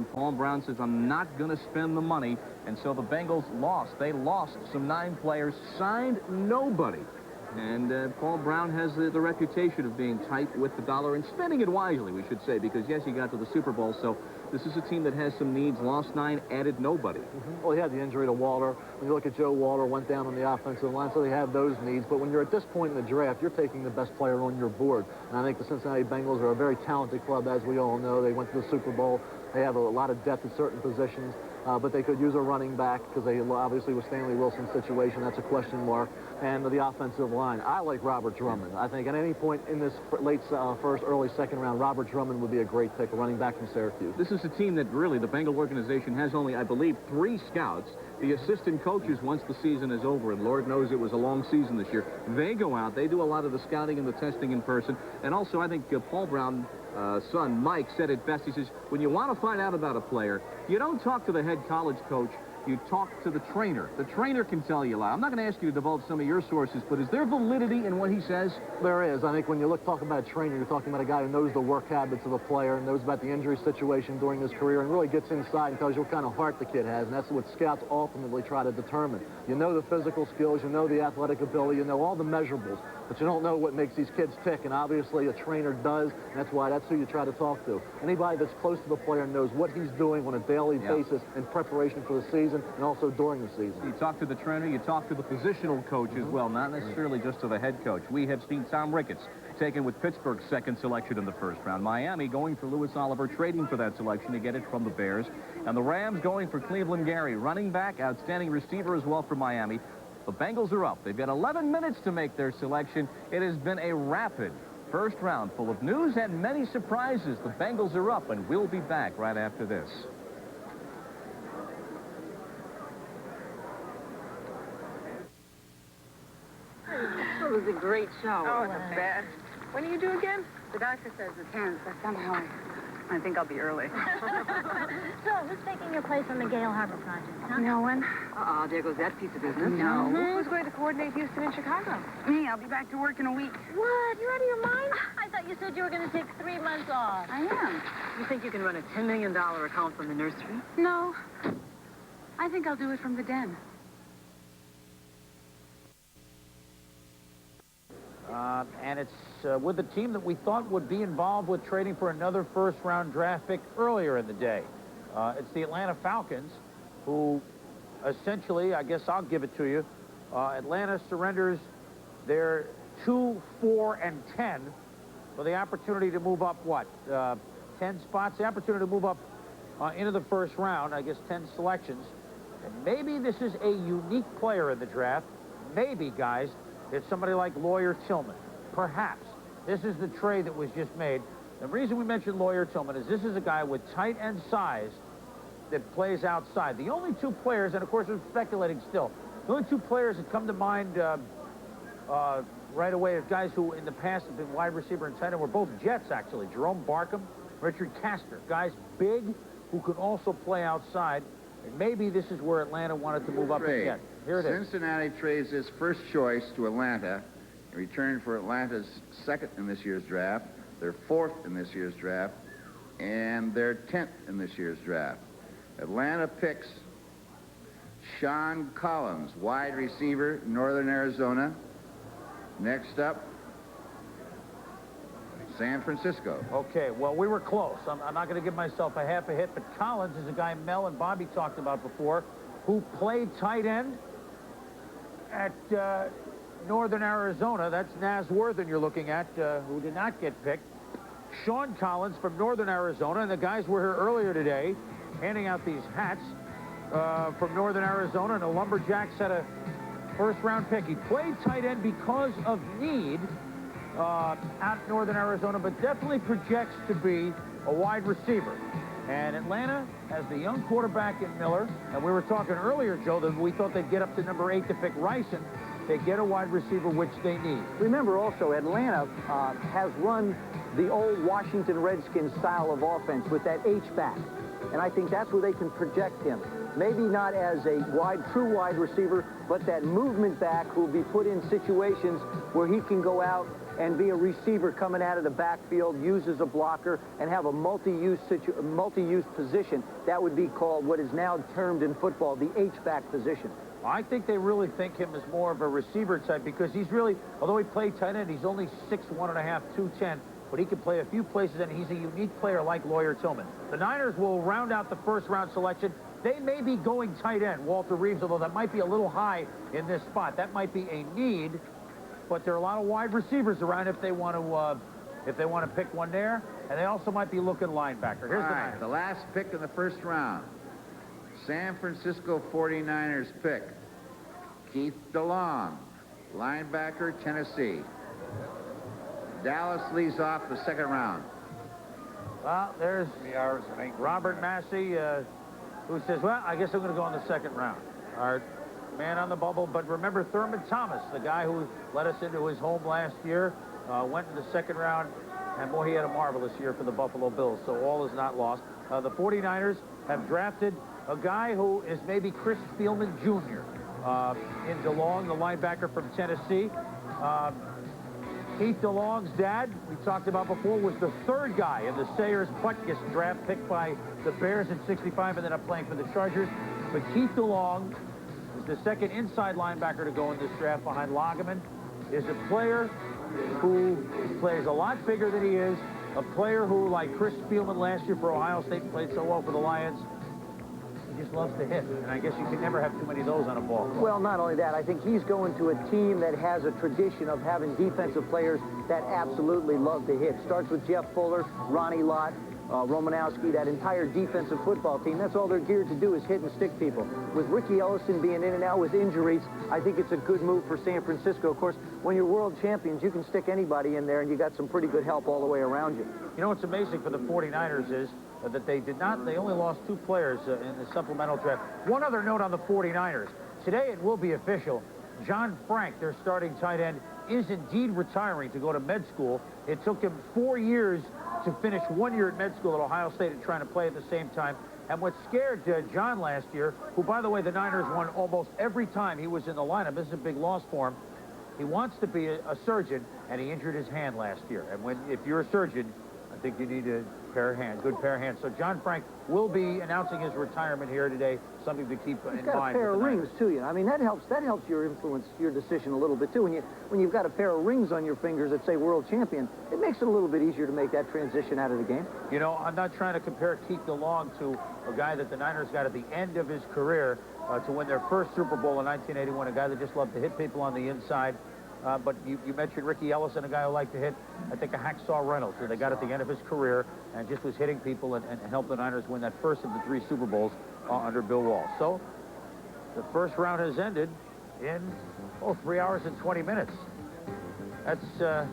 and Paul Brown says, I'm not going to spend the money. And so the Bengals lost. They lost some 9 players, signed nobody. And Paul Brown has the reputation of being tight with the dollar and spending it wisely, we should say, because, yes, he got to the Super Bowl, so this is a team that has some needs. Lost 9, added nobody. Well, he had the injury to Waller. When you look at Joe Waller, went down on the offensive line, so they have those needs. But when you're at this point in the draft, you're taking the best player on your board. And I think the Cincinnati Bengals are a very talented club, as we all know. They went to the Super Bowl. They have a lot of depth at certain positions. But they could use a running back because they obviously with Stanley Wilson's situation, that's a question mark. And the offensive line, I like Robert Drummond. I think at any point in this late first, early second round, Robert Drummond would be a great pick, a running back from Syracuse. This is a team that really, the Bengal organization has only, I believe, 3 scouts. The assistant coaches, once the season is over, and Lord knows it was a long season this year, they go out, they do a lot of the scouting and the testing in person. And also, I think Paul Brown, son Mike, said it best. He says, when you want to find out about a player, you don't talk to the head college coach, you talk to the trainer. The trainer can tell you a lot. I'm not going to ask you to divulge some of your sources, but is there validity in what he says? There is. I think when you talking about a trainer, you're talking about a guy who knows the work habits of a player and knows about the injury situation during his career and really gets inside and tells you what kind of heart the kid has, and that's what scouts ultimately try to determine. You know the physical skills, you know the athletic ability, you know all the measurables, but you don't know what makes these kids tick, and obviously a trainer does, and that's who you try to talk to. Anybody that's close to the player knows what he's doing on a daily basis in preparation for the season and also during the season. You talk to the trainer, you talk to the positional coach as well, not necessarily just to the head coach. We have seen Tom Ricketts taken with Pittsburgh's 2nd selection in the first round. Miami going for Louis Oliver, trading for that selection to get it from the Bears. And the Rams going for Cleveland Gary, running back, outstanding receiver as well for Miami. The Bengals are up. They've got 11 minutes to make their selection. It has been a rapid first round full of news and many surprises. The Bengals are up, and we'll be back right after this. It was a great show. Oh, the best. When do you do again? The doctor says the 10th, but somehow I think I'll be early. So, who's taking your place on the Gale Harbor project, huh? No one. Uh-oh, there goes that piece of business. No. Who's going to coordinate Houston and Chicago? Me, I'll be back to work in a week. What? You're out of your mind? I thought you said you were going to take 3 months off. I am. You think you can run a $10 million account from the nursery? No. I think I'll do it from the den. And it's with a team that we thought would be involved with trading for another first-round draft pick earlier in the day. It's the Atlanta Falcons, who essentially, I guess I'll give it to you, Atlanta surrenders their 2, 4, and 10 for the opportunity to move up, what, 10 spots? The opportunity to move up into the first round, I guess 10 selections. And maybe this is a unique player in the draft. Maybe, guys, it's somebody like Lawyer Tillman. Perhaps. This is the trade that was just made. The reason we mentioned Lawyer Tillman is this is a guy with tight end size that plays outside. The only 2 players, and of course we're speculating still, the only 2 players that come to mind right away are guys who in the past have been wide receiver and tight end were both Jets, actually. Jerome Barkham, Richard Castor. Guys big who can also play outside. And maybe this is where Atlanta wanted to move up again. Here it is. Cincinnati trades his first choice to Atlanta in return for Atlanta's 2nd in this year's draft, their 4th in this year's draft, and their 10th in this year's draft. Atlanta picks Sean Collins, wide receiver, Northern Arizona. Next up, San Francisco. Okay, well, we were close. I'm not going to give myself a half a hit, but Collins is a guy Mel and Bobby talked about before who played tight end at Northern Arizona. That's Naz Worthen you're looking at, who did not get picked. Sean Collins from Northern Arizona, and the guys were here earlier today handing out these hats from Northern Arizona, and the Lumberjacks had a first-round pick. He played tight end because of need out in Northern Arizona, but definitely projects to be a wide receiver. And Atlanta has the young quarterback in Miller, and we were talking earlier, Joe, that we thought they'd get up to number 8 to pick Ryson. They get a wide receiver, which they need. Remember also, Atlanta has run the old Washington Redskins style of offense with that H-back. And I think that's where they can project him. Maybe not as a true wide receiver, but that movement back who will be put in situations where he can go out and be a receiver coming out of the backfield, use as a blocker, and have a multi-use position. That would be called what is now termed in football the H-back position. I think they really think him as more of a receiver type because he's really, although he played tight end, he's only 6'1.5", 210, but he can play a few places, and he's a unique player like Lawyer Tillman. The Niners will round out the first-round selection. They may be going tight end, Walter Reeves, although that might be a little high in this spot. That might be a need, but there are a lot of wide receivers around if they want to pick one there, and they also might be looking linebacker. Here's the Niners. The last pick in the first round. San Francisco 49ers pick Keith DeLong, linebacker, Tennessee. Dallas leads off the second round. Well, there's Robert Massey, who says, well, I guess I'm going to go in the second round. Our man on the bubble, but remember Thurman Thomas, the guy who led us into his home last year, went in the second round, and boy, he had a marvelous year for the Buffalo Bills, so all is not lost. The 49ers have drafted a guy who is maybe Chris Spielman Jr. In DeLong, the linebacker from Tennessee. Keith DeLong's dad, we talked about before, was the third guy in the Sayers-Butkus draft, picked by the Bears at 65, and then up playing for the Chargers. But Keith DeLong is the second inside linebacker to go in this draft behind Lageman. Is a player who plays a lot bigger than he is, a player who, like Chris Spielman last year for Ohio State, played so well for the Lions. He just loves to hit, and I guess you can never have too many of those on a ball. Well, not only that, I think he's going to a team that has a tradition of having defensive players that absolutely love to hit. Starts with Jeff Fuller, Ronnie Lott, Romanowski, that entire defensive football team. That's all they're geared to do is hit and stick people. With Ricky Ellison being in and out with injuries, I think it's a good move for San Francisco. Of course, when you're world champions, you can stick anybody in there, and you got some pretty good help all the way around you. You know what's amazing for the 49ers is that they only lost 2 players in the supplemental draft. One other note on the 49ers. Today it will be official. John Frank, their starting tight end, is indeed retiring to go to med school. It took him 4 years to finish 1 year at med school at Ohio State and trying to play at the same time. And what scared John last year, who, by the way, the Niners won almost every time he was in the lineup. This is a big loss for him. He wants to be a surgeon, and he injured his hand last year. And if you're a surgeon, I think you need a good pair of hands. So John Frank will be announcing his retirement here today, something to keep in mind. He's got a pair of rings, too. You know, I mean, that helps your influence your decision a little bit, too. When you've got a pair of rings on your fingers that say world champion, it makes it a little bit easier to make that transition out of the game. You know, I'm not trying to compare Keith DeLong to a guy that the Niners got at the end of his career to win their first Super Bowl in 1981, a guy that just loved to hit people on the inside. But you mentioned Ricky Ellison, a guy who liked to hit, I think, a Hacksaw Reynolds, who they got at the end of his career and just was hitting people and helped the Niners win that first of the 3 Super Bowls under Bill Walsh. So the first round has ended in 3 hours and 20 minutes. That's a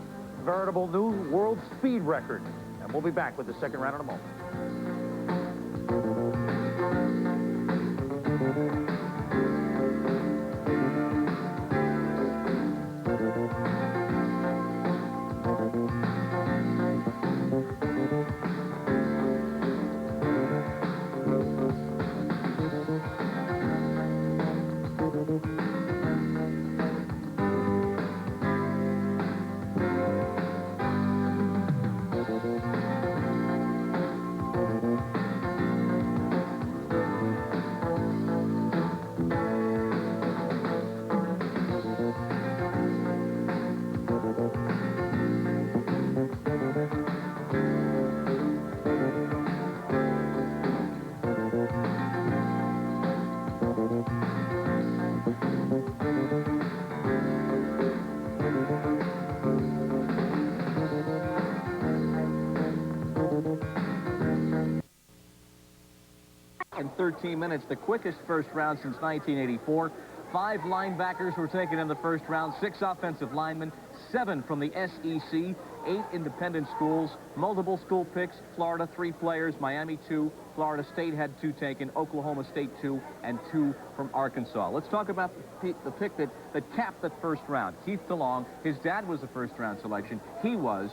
veritable new world speed record. And we'll be back with the second round in a moment. In 13 minutes, the quickest first round since 1984. 5 linebackers were taken in the first round, 6 offensive linemen, 7 from the SEC, 8 independent schools, multiple school picks, Florida 3 players, Miami 2, Florida State had 2 taken, Oklahoma State 2, and 2 from Arkansas. Let's talk about the pick that capped that first round. Keith DeLong, his dad was a first round selection. He was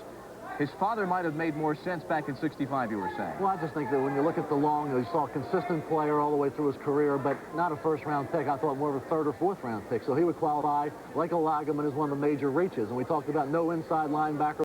His father might have made more sense back in '65, you were saying. Well, I just think that when you look at the long, you saw a consistent player all the way through his career, but not a first-round pick. I thought more of a third or fourth-round pick. So he would qualify, like Olajuwon, as one of the major reaches. And we talked about no inside linebacker.